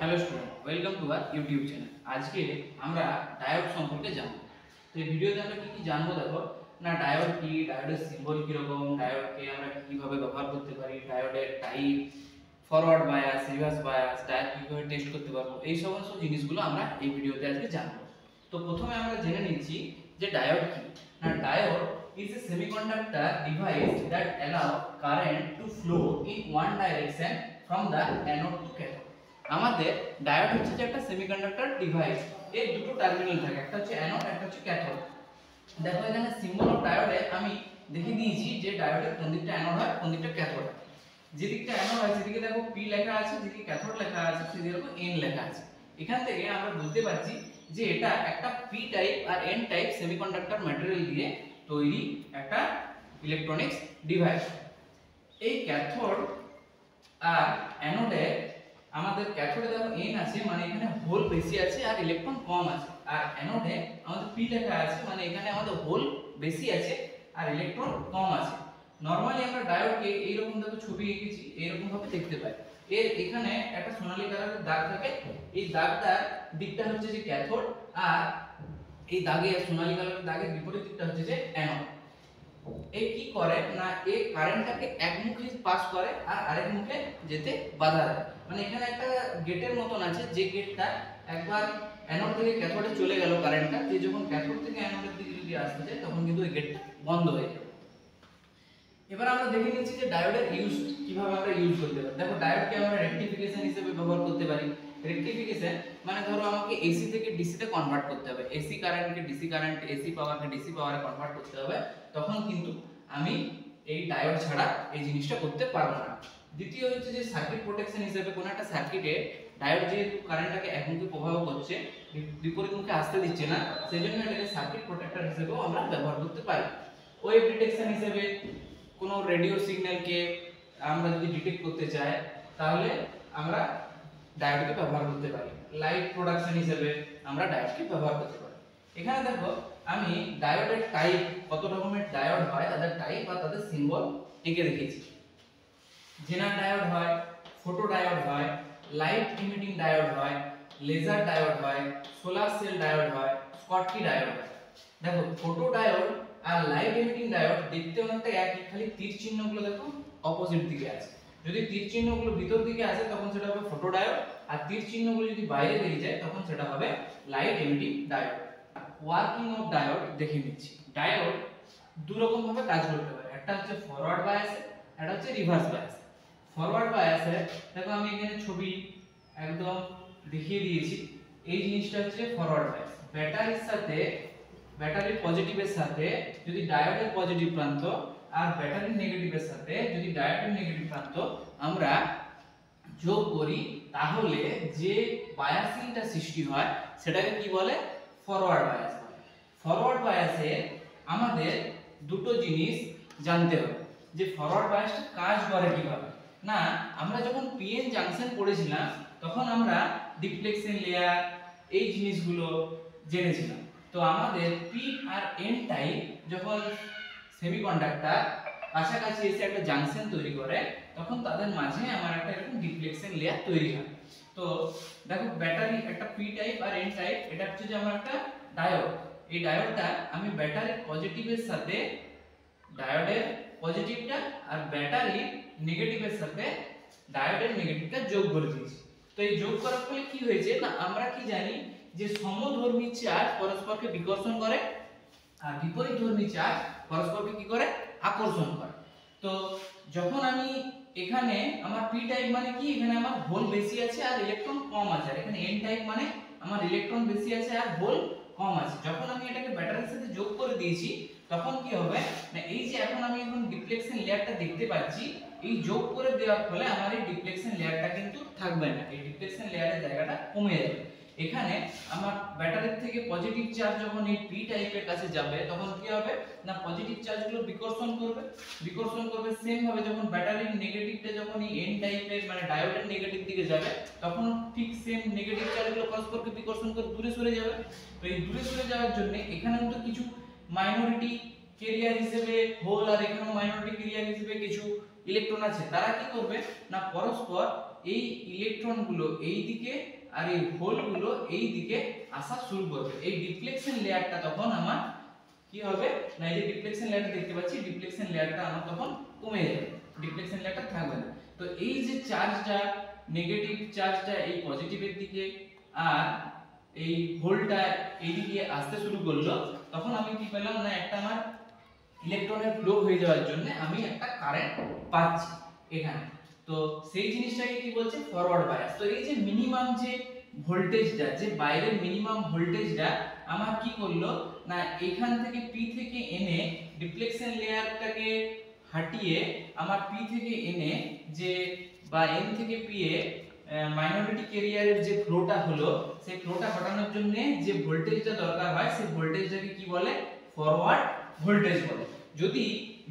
Hello student, welcome to our YouTube channel. আজকে আমরা diode সম্পর্কে জানবো। তো এই ভিডিওতে আমরা কি কি জানবো দেখো না, ডায়োড কি, ডায়োডের সিম্বল কি রকম, ডায়োডকে আমরা কিভাবে ব্যবহার করতে পারি, ডায়োডের type, forward bias, reverse bias, diode কিভাবে টেস্ট করতে পারবো, এই সমস্ত জিনিসগুলো আমরা এই ভিডিওতে আজকে জানবো। তো প্রথমে আমরা জেনে নিচ্ছি যে ডায়োড কি। না, diode is a semiconductor device that allow current to flow in one direction from the anode to cathode। আমাদের ডায়োড হচ্ছে যে একটা সেমিকন্ডাক্টর ডিভাইস। এর দুটো টার্মিনাল থাকে, একটা হচ্ছে অ্যানোড, একটা হচ্ছে ক্যাথোড। দেখো এখানে সিম্বল অফ ডায়োডে আমি দেখিয়ে দিয়েছি যে ডায়োডের কোন দিকটা অ্যানোড হয়, কোন দিকটা ক্যাথোড হয়। যে দিকটা অ্যানোড হয় সেদিকে দেখো পি লেখা আছে, যেদিকে ক্যাথোড লেখা আছে সেদিকে দেখো এন লেখা আছে। এখান থেকে আমরা বুঝতে পারছি যে এটা একটা পি টাইপ আর এন টাইপ সেমিকন্ডাক্টর ম্যাটেরিয়াল দিয়ে তৈরি একটা ইলেকট্রনিক্স ডিভাইস। এই ক্যাথোড আর অ্যানোডে, আমাদের ক্যাথোডে দেখো এন আছে, মানে এখানে হোল বেশি আছে আর ইলেকট্রন কম আছে। আর অ্যানোডে আমাদের পি লেখা আছে, মানে এখানে আমাদের হোল বেশি আছে আর ইলেকট্রন কম আছে। নরমালি আমরা ডায়োডকে এইরকম দেখো ছবি এঁকেছি, এইরকম ভাবে দেখতে পাই। এর এখানে একটা সোনালী কালারের দাগ থাকে, এই দাগটার দিকটা হচ্ছে যে ক্যাথোড, আর এই দাগে সোনালী কালারের দাগের বিপরীত দিকটা হচ্ছে যে অ্যানোড। এ কি করে না, এই কারেন্টটাকে এক মুখে পাস করে আর আরেক মুখে যেতে বাধা দেয়। মানে এখানে একটা গেটের মতন আছে, যে গেটটা একবার অ্যানোড থেকে ক্যাথোডে চলে গেল কারেন্টটা, যে যখন ক্যাথোড থেকে অ্যানোডের দিকে যদি আসতে যায় তখন কিন্তু এই গেটটা বন্ধ হয়ে যাবে। এবার আমরা দেখে নিচ্ছি যে ডায়োডের ইউজ কিভাবে আমরা ইউজ করতে পারি। দেখো ডায়োডকে আমরা রেকটিফিকেশন হিসেবে ব্যবহার করতে পারি। রেকটিফিকেশন মানে ধরো আমাকে এসি থেকে ডিসি তে কনভার্ট করতে হবে, এসি কারেন্টকে ডিসি কারেন্ট, এসি পাওয়ারকে ডিসি পাওয়ারে কনভার্ট করতে হবে, তখন কিন্তু আমি এই ডায়োড ছাড়া এই জিনিসটা করতে পারবো না। দ্বিতীয় হচ্ছে যে সার্কিট প্রোটেকশন হিসেবে কোনো একটা সার্কিটে ডায়োড যেহেতু কারেন্টটাকে একমুখী প্রবাহ করছে, বিপরীত মুখে আসতে দিচ্ছে না, সেজন্য এটাকে সার্কিট প্রোটেক্টর হিসেবেও আমরা ব্যবহার করতে পারি। ওয়েভ ডিটেকশন হিসেবে কোনো রেডিও সিগন্যালকে আমরা যদি ডিটেক্ট করতে চাই তাহলে আমরা ডায়োডকে ব্যবহার করতে পারি। লাইট প্রোডাকশন হিসেবে আমরা ডায়োডকে ব্যবহার করতে পারি। এখানে দেখো আমি ডায়োডের টাইপ, কত রকমের ডায়োড হয় তাদের টাইপ আর তাদের সিম্বল এঁকে রেখেছি। জেনার ডায়োড হয়, ফটো ডায়োড হয়, লাইট ইমিটিং ডায়োড হয়, লেজার ডায়োড হয়, সোলার সেল ডায়োড হয়, স্কটকি ডায়োড হয়। দেখো ফটো ডায়োড আর লাইট ইমিটিং ডায়োড দেখতে অনেকটা একই, খালি তীর চিহ্নগুলো দেখো অপোজিট দিকে আছে। যদি তীর চিহ্নগুলো ভিতর দিকে আসে তখন সেটা হবে ফটো ডায়োড, আর তীর চিহ্নগুলো যদি বাইরে বেরিয়ে যায় তখন সেটা হবে light emitting diode. Working of diode দেখে নিচ্ছি। ডায়োড দুই রকম ভাবে কাজ করতে পারে, একটা হচ্ছে ফরওয়ার্ড বায়াসে, একটা হচ্ছে রিভার্স বায়াসে। ফরওয়ার্ড বায়াসে দেখো আমি এখানে ছবি একদম দেখিয়ে দিয়েছি, এই জিনিসটা হচ্ছে ফরওয়ার্ড বায়াস। ব্যাটারির সাথে, ব্যাটারির পজিটিভের সাথে যদি ডায়োডের পজিটিভ প্রান্ত আর ব্যাটারির নেগেটিভের সাথে যদি ডায়োডের নেগেটিভ প্রান্ত আমরা যোগ করি, তাহলে যে বায়াসিংটা সৃষ্টি হয় সেটাকে কি বলে, ফরওয়ার্ড বায়াস বলে। ফরওয়ার্ড বায়াসে আমাদের দুটো জিনিস জানতে হবে, যে ফরওয়ার্ড বায়াসটা কাজ করে কিভাবে। না, আমরা যখন পিএন জাংশন পড়েছিলাম তখন আমরা ডিফ্লেকশন লেয়ার এই জিনিসগুলো জেনেছিলাম। তো আমাদের পি আর এন টাইপ যখন সেমিকন্ডাক্টর কাছাকাছি এসে একটা জাংশন তৈরি করে, তখন তাদের মাঝে আমার একটা এরকম ডিফ্লেকশন লেয়ার তৈরি হয়। তো দেখো ব্যাটারি একটা পি টাইপ আর এন টাইপ, এটা হচ্ছে যে আমার একটা ডায়োড। এই ডায়োডটা আমি ব্যাটারির পজিটিভের সাথে ডায়োডের পজিটিভটা আর ব্যাটারির নেগেটিভের সাথে ডায়োডের নেগেটিভটা যোগ করে দিয়েছি। তো এই যোগ করার ফলে কি হয়েছে না, আমরা কি জানি যে সমধর্মী চার্জ পরস্পরকে বিকর্ষণ করে আর বিপরীতধর্মী চার্জ পরস্পরকে কি করে, আকর্ষণ করে। তো যখন আমি এখানে আমার পি টাইপ মানে কি, এখানে আমার হোল বেশি আছে আর ইলেকট্রন কম আছে, আর এখানে এন টাইপ মানে আমার ইলেকট্রন বেশি আছে আর হোল কম আছে। যখন আমি এটাকে ব্যাটারির সাথে যোগ করে দিয়েছি তখন কি হবে না, এই যে এখন আমি এখন ডিফ্লেকশন লেয়ারটা দেখতে পাচ্ছি, এই যোগ করে দেওয়ার ফলে আমার এই ডিফ্লেকশন লেয়ারটা কিন্তু থাকবে না, এই ডিফ্লেকশন লেয়ারের জায়গাটা কমে যাবে। এখানে আমার ব্যাটারির থেকে পজিটিভ চার্জ যখন এই পি টাইপের কাছে যাবে তখন কি হবে না, পজিটিভ চার্জগুলো বিকর্ষণ করবে সেম ভাবে যখন ব্যাটারির নেগেটিভটা যখন এই এন টাইপের মানে ডায়োডের নেগেটিভ দিকে যাবে, তখন ঠিক সেম নেগেটিভ চার্জগুলো পরস্পরকে বিকর্ষণ করে দূরে সরে যাবে। তো এই দূরে সরে যাওয়ার জন্য এখানেও তো কিছু মাইনরিটি ক্যারিয়ার হিসেবে হোল আর এখানেও মাইনরিটি ক্যারিয়ার হিসেবে কিছু ইলেকট্রন আছে, তারা কি করবে না পরস্পর এই ইলেকট্রনগুলো এই দিকে আর এই হোলগুলো এই দিকে আসা শুরু করবে। এই ডিফ্লেকশন লেয়ারটা তখন আমার কি হবে না, এই যে ডিফ্লেকশন লেয়ারটা দেখতে পাচ্ছি, ডিফ্লেকশন লেয়ারটা আমার তখন কমে যাবে, ডিফ্লেকশন লেয়ারটা থাকবে না। তো এই যে চার্জটা, নেগেটিভ চার্জটা এই পজিটিভের দিকে আর এই হোলটা এইদিকে আসতে শুরু করলো, তখন আমি কি পেলাম না, একটা আমার ইলেকট্রনের ফ্লো হয়ে যাওয়ার জন্য আমি একটা কারেন্ট পাচ্ছি এখানে। তো সেই জিনিসটাকে কি বলছে, ফরওয়ার্ড বায়াস। তো এই যে মিনিমাম যে ভোল্টেজটা, যে বাইরের মিনিমাম ভোল্টেজটা আমার কি করলো না, এখান থেকে পি থেকে এনে ডিফ্লেকশন লেয়ারটাকে হাটিয়ে আমার পি থেকে এনে যে বা এন থেকে পি এ মাইনরিটি ক্যারিয়ারের যে ফ্লোটা হলো, সেই ফ্লোটা ঘটানোর জন্য যে ভোল্টেজটা দরকার হয়, সেই ভোল্টেজটাকে কি বলে, ফরওয়ার্ড ভোল্টেজ বলে। যদি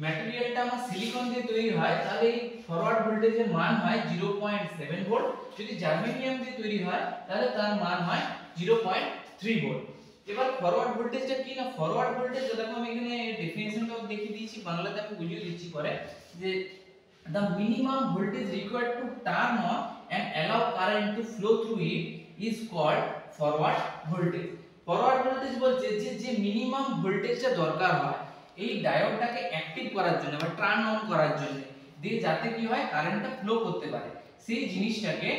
ম্যাটেরিয়ালটা আমার সিলিকন দিয়ে তৈরি হয় তাহলে এই ফরওয়ার্ড ভোল্টেজের মান হয় 0.7 ভোল্ট, যদি জার্মেনিয়াম দিয়ে তৈরি হয় তাহলে তার মান হয় 0.3 ভোল্ট। এবার ফরওয়ার্ড ভোল্টেজটা কি না, ফরওয়ার্ড ভোল্টেজ দেখো আমি এখানে ডেফিনিশনটাও দেখিয়ে দিয়েছি, বাংলাতে আমি বুঝিয়ে দিচ্ছি পরে, যে the minimum voltage required to turn on and allow current to flow through it is called forward voltage. Forward voltage বলছে যে যে মিনিমাম ভোল্টেজটা দরকার হয় এই ডায়োডটাকে অ্যাক্টিভ করার জন্য বা টার্ন অন করার জন্য, দিয়ে যাতে কি হয় কারেন্টটা ফ্লো করতে পারে, সেই জিনিসটাকে,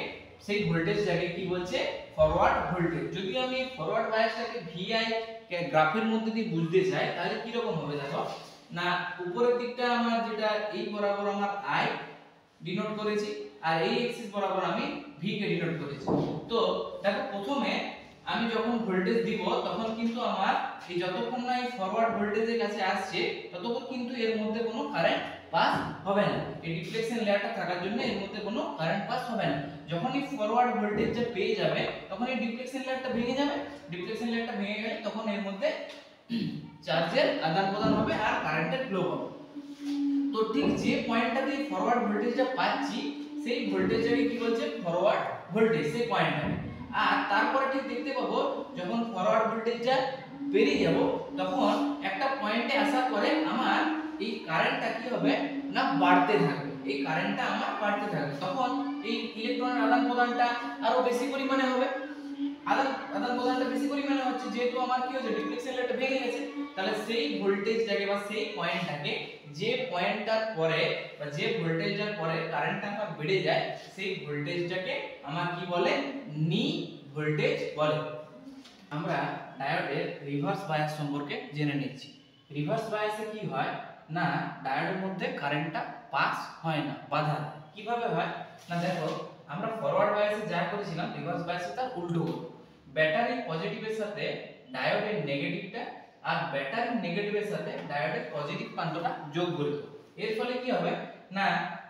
সেই ভোল্টেজটাকে কি বলছে, ফরওয়ার্ড ভোল্টেজ। যদি আমি ফরওয়ার্ড বায়াসটাকে ভিআই গ্রাফের মধ্যে দিয়ে বুঝতে চাই তাহলে কি রকম হবে দেখো না, উপরের দিকটা আমার যেটা এই বরাবর আমার আই ডিনোট করেছি আর এই এক্সিস বরাবর আমি ভি কে ডিনোট করেছি। তো দেখো প্রথমে আমি যখন ভোল্টেজ দিব তখন কিন্তু আমার এই যতক্ষণ না এই ফরওয়ার্ড ভোল্টেজের কাছে আসছে ততক্ষণ কিন্তু এর মধ্যে কোনো কারেন্ট পাস হবে না, এই ডিফ্লেকশন লেয়ারটা থাকার জন্য এর মধ্যে কোনো কারেন্ট পাস হবে না। যখনই ফরওয়ার্ড ভোল্টেজটা পেয়ে যাবে তখন এই ডিফ্লেকশন লেয়ারটা ভেঙে যাবে, ডিফ্লেকশন লেয়ারটা ভেঙে গেলে তখন এর মধ্যে চার্জের আদান প্রদান হবে আর কারেন্টের ফ্লো হবে। তো ঠিক যে পয়েন্টটা দিয়ে ফরওয়ার্ড ভোল্টেজটা পাচ্ছি সেই ভোল্টেজটাকে কি বলছে, ফরওয়ার্ড ভোল্টেজ, সেই পয়েন্টটা। আর তারপরে ঠিক দেখতে পাবো যখন ফরওয়ার্ড ভোল্টেজটা পেরিয়ে যাব তখন একটা পয়েন্টে আসার পরে আমার এই কারেন্টটা কি হবে না, বাড়তে থাকবে, এই কারেন্টটা আমার বাড়তে থাকবে, তখন এই ইলেকট্রনের আদান প্রদানটা আরো বেশি পরিমাণে হবে। আদান প্রদানটা বেশি পরিমাণে হচ্ছে যেহেতু আমার কি হচ্ছে, ডিফ্লেকশন লেয়ারটা ভেঙে গেছে, তাহলে সেই ভোল্টেজটাকে বা সেই পয়েন্টটাকে, যে পয়েন্টটার পরে বা যে ভোল্টেজটার পরে কারেন্টটা আমার বেড়ে যায় সেই ভোল্টেজটাকে আমার কি বলে, নি ভোল্টেজ বলে। আমরা ডায়োডের রিভার্স বায়াস সম্পর্কে জেনে নিচ্ছি। রিভার্স বায়াসে কি হয় না, ডায়োডের মধ্যে কারেন্টটা পাস হয় না, বাধা। কিভাবে হয় না, দেখো আমরা ফরওয়ার্ড বায়াসে যা করেছিলাম রিভার্স বায়াসে তার উল্টো হলো। ব্যাটারির পজিটিভের সাথে ডায়োডের নেগেটিভটা আর ব্যাটারির নেগেটিভের সাথে ডায়োডের পজিটিভ প্রান্তটা যোগ করে দেব। এর ফলে কি হবে না,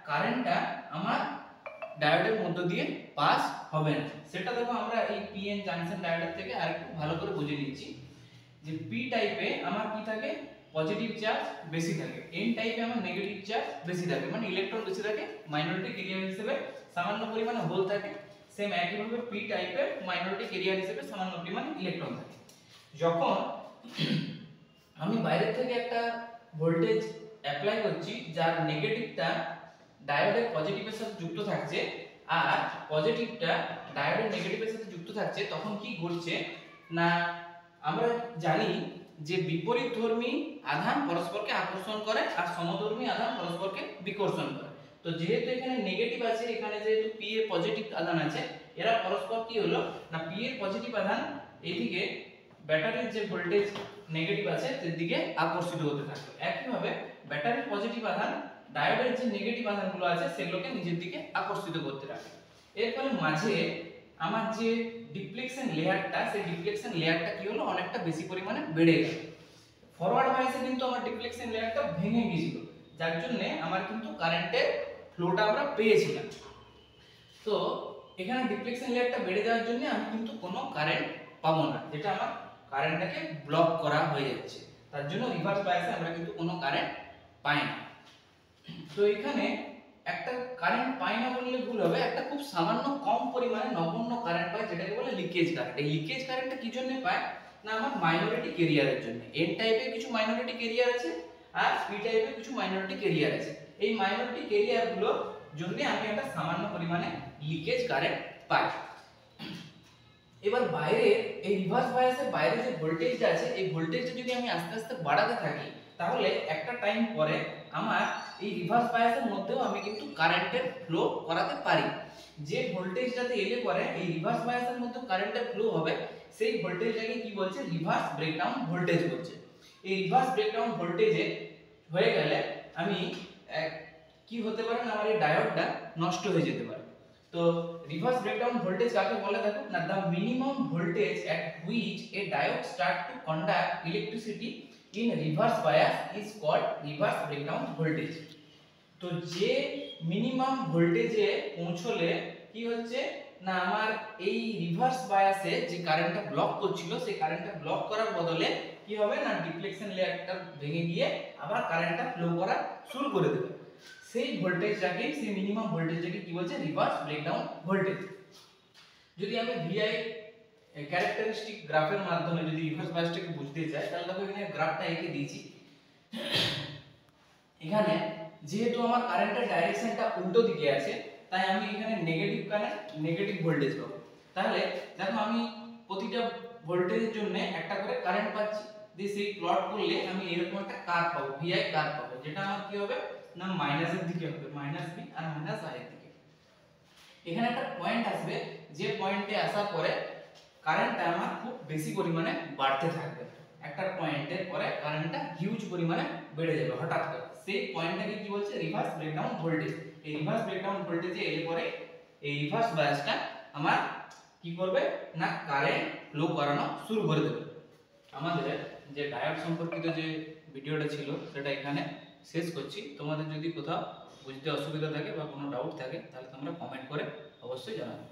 কারেন্টটা আমার ডায়োডের মধ্য দিয়ে পাস হবে না। সেটা দেখো আমরা এই পিএন জাংশন ডায়োডের থেকে আরেকটু ভালো করে বুঝে নিচ্ছি, যে পি টাইপে আমার কি থাকে, পজিটিভ চার্জ বেশি থাকে, এন টাইপে আমার নেগেটিভ চার্জ বেশি থাকে, মানে ইলেকট্রন বেশি থাকে, মাইনরিটি ক্যারিয়ার হিসেবে সামান্য পরিমাণে হোল থাকে। সেম একই ভাবে পি টাইপের মাইনরিটি ক্যারিয়ার হিসেবে সামান্য পরিমাণে ইলেকট্রন থাকে। যখন আমি বাইরে থেকে একটা ভোল্টেজ অ্যাপ্লাই করছি যার নেগেটিভটা ডায়োডের পজিটিভের সাথে যুক্ত থাকছে আর পজিটিভটা ডায়োডের নেগেটিভের সাথে যুক্ত থাকছে, তখন কি ঘটছে না, আমরা জানি যে বিপরীতধর্মী আধান পরস্পরকে আকর্ষণ করে আর সমধর্মী আধান পরস্পরকে বিকর্ষণ করে। তো যেহেতু এখানে নেগেটিভ আছে, এখানে যেহেতু পি এর পজিটিভ আধান আছে, এরা পরস্পর কি হলো না, পি এর পজিটিভ আধান এইদিকে ব্যাটারির যে ভোল্টেজ নেগেটিভ আছে এর দিকে আকর্ষিত হতে থাকবে। একইভাবে ব্যাটারির পজিটিভ আধান ডায়োডের যে নেগেটিভ আধানগুলো আছে সেগুলোকে নিজের দিকে আকর্ষিত করতে থাকে। এর ফলে মাঝে আমার যে ডিফ্লেকশন লেয়ারটা, সেই ডিফ্লেকশন লেয়ারটা কি হলো, অনেকটা বেশি পরিমাণে বেড়ে গেল। ফরওয়ার্ড বায়াসে কিন্তু আমার ডিফ্লেকশন লেয়ারটা ভেঙে গিয়েছিল, যার জন্য আমার কিন্তু কারেন্টের ফ্লোটা আমরা পেয়েছিলাম। তো এখানে ডিফ্লেকশন লেয়ারটা বেড়ে যাওয়ার জন্য আমি কিন্তু কোনো কারেন্ট পাবো না, যেটা আমার কারেন্টটাকে ব্লক করা হয়ে যাচ্ছে, তার জন্য রিভার্স বায়াসে আমরা কিন্তু কোনো কারেন্ট পাই না। তো এখানে একটা কারেন্ট পাই না বললে ভুল হবে, একটা খুব সামান্য কম পরিমাণে নগণ্য কারেন্ট পাই, যেটাকে বলে লিকেজ কারেন্ট। এই লিকেজ কারেন্টটা কি জন্য পায় না, আমার মাইনরিটি ক্যারিয়ারের জন্য। এন টাইপের কিছু মাইনরিটি ক্যারিয়ার আছে আর পি টাইপের কিছু মাইনরিটি ক্যারিয়ার আছে। এই মাইনরিটি ক্যারিয়ারগুলোর জন্য আমি একটা সামান্য পরিমাণে লিকেজ কারেন্ট পাই। এবার বাইরে এই রিভার্স বায়াসের বাইরে যে ভোল্টেজটা আছে এই ভোল্টেজটা যদি আমি আস্তে আস্তে বাড়াতে থাকি তাহলে একটা টাইম পরে আমার এই রিভার্স বায়াসের মধ্যেও আমি কিন্তু কারেন্টের ফ্লো করাতে পারি। যে ভোল্টেজটাতে এলে পরে এই রিভার্স বায়াসের মধ্যে কারেন্টের ফ্লো হবে সেই ভোল্টেজটাকে কি বলছে রিভার্স ব্রেকডাউন ভোল্টেজ বলছে। এই রিভার্স ব্রেকডাউন ভোল্টেজে হয়ে গেলে আমি কি হতে পারে না আমার এই ডায়োডটা নষ্ট হয়ে যেতে পারে। তো রিভার্স ব্রেকডাউন ভোল্টেজ কাকে বলে দেখো না, the minimum voltage at which a diode start to conduct electricity in reverse bias is called reverse breakdown voltage. তো যে মিনিমাম ভোল্টেজে পৌঁছলে কি হচ্ছে না আমার এই রিভার্স বায়াসে যে কারেন্টটা ব্লক করছিল সেই কারেন্টটা ব্লক করার বদলে কি হবে না ডিফ্লেকশন লেয়ারটা ভেঙে গিয়ে আবার কারেন্টটা ফ্লো করা শুরু করে দেবে। সেই ভোল্টেজটাকে সেই মিনিমাম ভোল্টেজটাকে কি বলছে রিভার্স ব্রেকডাউন ভোল্টেজ। যদি আমি ভিআই ক্যারেক্টারিস্টিক গ্রাফের মাধ্যমে যদি রিভার্স বায়াসটাকে বুঝতে চাই তাহলে দেখো এখানে গ্রাফটা এঁকে দিয়েছি। এখানে যেহেতু আমার কারেন্টের ডাইরেকশনটা উল্টো দিকে আছে তাই আমি এখানে নেগেটিভ কারেন্ট নেগেটিভ ভোল্টেজ পাবো। তাহলে দেখো আমি প্রতিটা ভোল্টেজের জন্য একটা করে কারেন্ট পাচ্ছি, দিয়ে সেই প্লট করলে আমি এরকম একটা কার্ভ পাবো, ভিআই কার্ভ পাবো, যেটা আমার কি হবে না মাইনাসের দিকে হবে, মাইনাস বি আর মাইনাস আই এর দিকে। এখানে একটা পয়েন্ট আসবে যে পয়েন্টে আসার পরে কারেন্টটা আমার খুব বেশি পরিমাণে বাড়তে থাকবে। একটা পয়েন্টের পরে কারেন্টটা হিউজ পরিমাণে বেড়ে যাবে হঠাৎ করে। সেই পয়েন্টটাকে কি বলছে রিভার্স ব্রেকডাউন ভোল্টেজ। এই রিভার্স ব্রেকডাউন ভোল্টেজে এলে পরে এই রিভার্স বায়াসটা আমার কি করবে না কারেন্ট ফ্লো করানো শুরু করে দেবে। আমাদের যে ডায়োড সম্পর্কিত যে ভিডিওটা ছিল সেটা এখানে শেষ করছি। তোমাদের যদি কোথাও বুঝতে অসুবিধা থাকে বা কোনো ডাউট থাকে তাহলে তোমরা কমেন্ট করে অবশ্যই জানাবে।